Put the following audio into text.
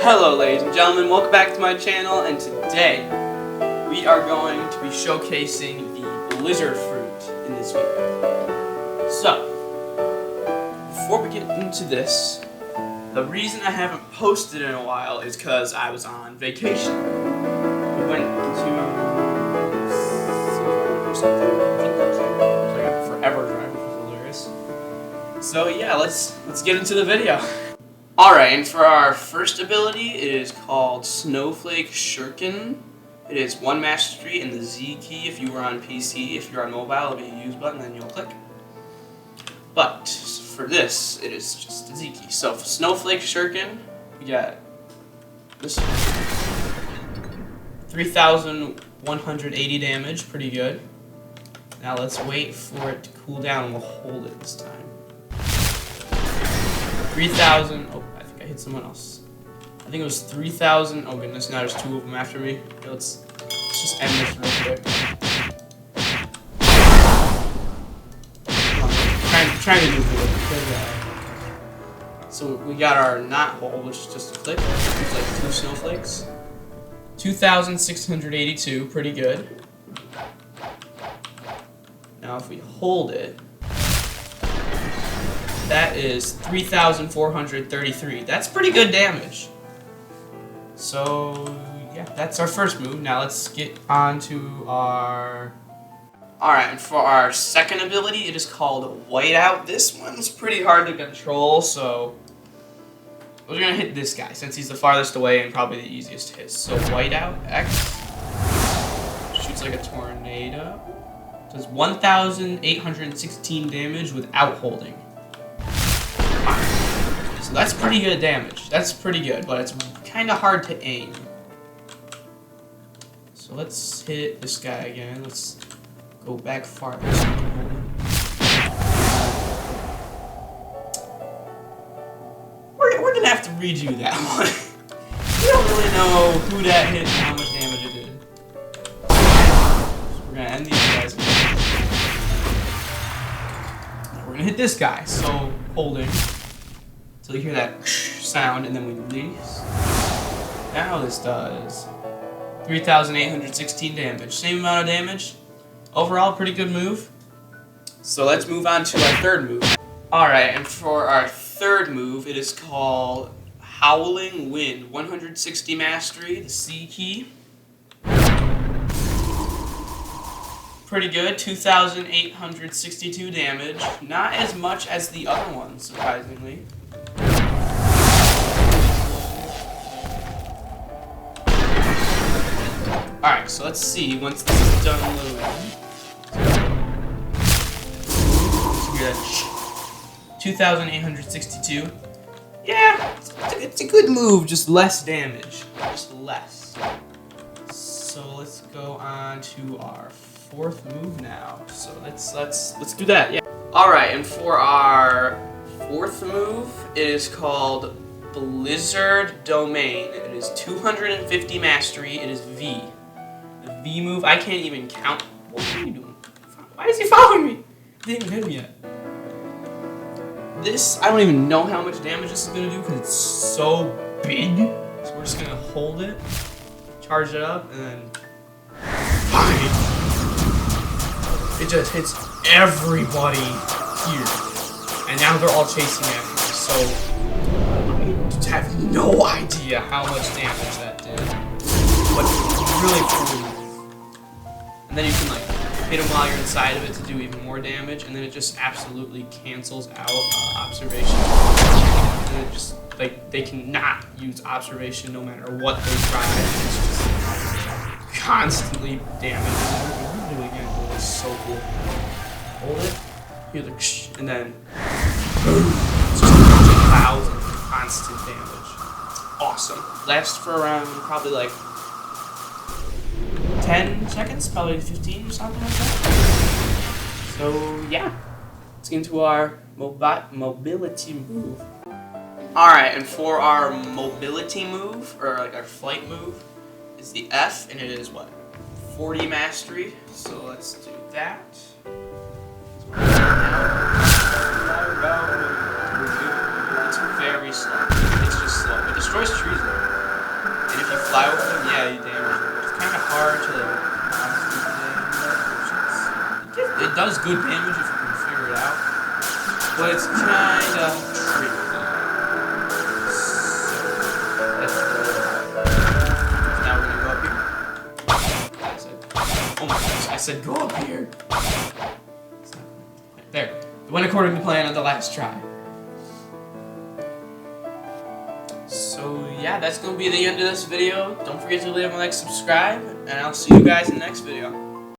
Hello ladies and gentlemen, welcome back to my channel, and today we are going to be showcasing the blizzard fruit in this video. So, before we get into this, the reason I haven't posted in a while is because I was on vacation. We went to or something. I think that was like a forever drive, which was hilarious. So yeah, let's get into the video. Alright, and for our first ability, it is called Snowflake Shuriken. It is one mastery and the Z key if you were on PC. If you're on mobile, it'll be a use button, then you'll click. But for this, it is just the Z key. So for Snowflake Shuriken, we got this 3,180 damage, pretty good. Now let's wait for it to cool down and we'll hold it this time. 3,000. Oh, I think I hit someone else. I think it was 3,000. Oh goodness, now there's two of them after me. Okay, let's just end this real quick. Trying to do good. So we got our knot hole, which is just a click. It's like two snowflakes. 2,682, pretty good. Now if we hold it, that is 3,433. That's pretty good damage. So, yeah, that's our first move. Now let's get on to our... Alright, and for our second ability, it is called Whiteout. This one's pretty hard to control, so... we're gonna hit this guy, since he's the farthest away and probably the easiest to hit. So, Whiteout, X. Shoots like a tornado. Does 1,816 damage without holding. So that's pretty good damage. That's pretty good, but it's kind of hard to aim. So let's hit this guy again. Let's go back farther. We're gonna have to redo that one. We don't really know who that hit and how much damage it did. So we're gonna end these guys. Now we're gonna hit this guy. So holding. So you hear that sound, and then we release. Now this does 3,816 damage. Same amount of damage. Overall, pretty good move. So let's move on to our third move. Alright, and for our third move, it is called Howling Wind. 160 mastery, the C key. Pretty good, 2,862 damage. Not as much as the other one, surprisingly. Alright, so let's see once this is done loading. 2,862. Yeah, it's a good move, just less damage. Just less. So let's go on to our fourth move now. So let's do that, yeah. Alright, and for our fourth move, it is called Blizzard Domain. It is 250 mastery, it is V. V move, I can't even count. What are you doing? Why is he following me? I didn't even hit him yet. This, I don't even know how much damage this is going to do because it's so big. So we're just going to hold it, charge it up, and then... it just hits everybody here. And now they're all chasing after me. So, I have no idea how much damage that did. But it's really cool. And then you can like hit them while you're inside of it to do even more damage, and then it just absolutely cancels out observation. And it just like they cannot use observation no matter what they try. It's just constantly damaging. Do it again. Oh, it's so cool. Hold it. Hear the and then boom. It's just clouds of constant damage. Awesome. Lasts for around probably like 10 seconds, probably 15 or something like that. So yeah, let's get into our mobility move. Alright, and for our mobility move, or like our flight move, is the F, and it is what? 40 mastery. So let's do that. It's very slow. It's just slow. It destroys trees though. And if you fly over them, yeah, you damage them. It's kind of hard to honestly play. It does good damage if you can figure it out, but it's kind of tricky. So now we're gonna go up here. Oh my gosh, I said go up here. There. It went according to plan on the last try. So yeah, that's going to be the end of this video. Don't forget to leave a like, subscribe, and I'll see you guys in the next video.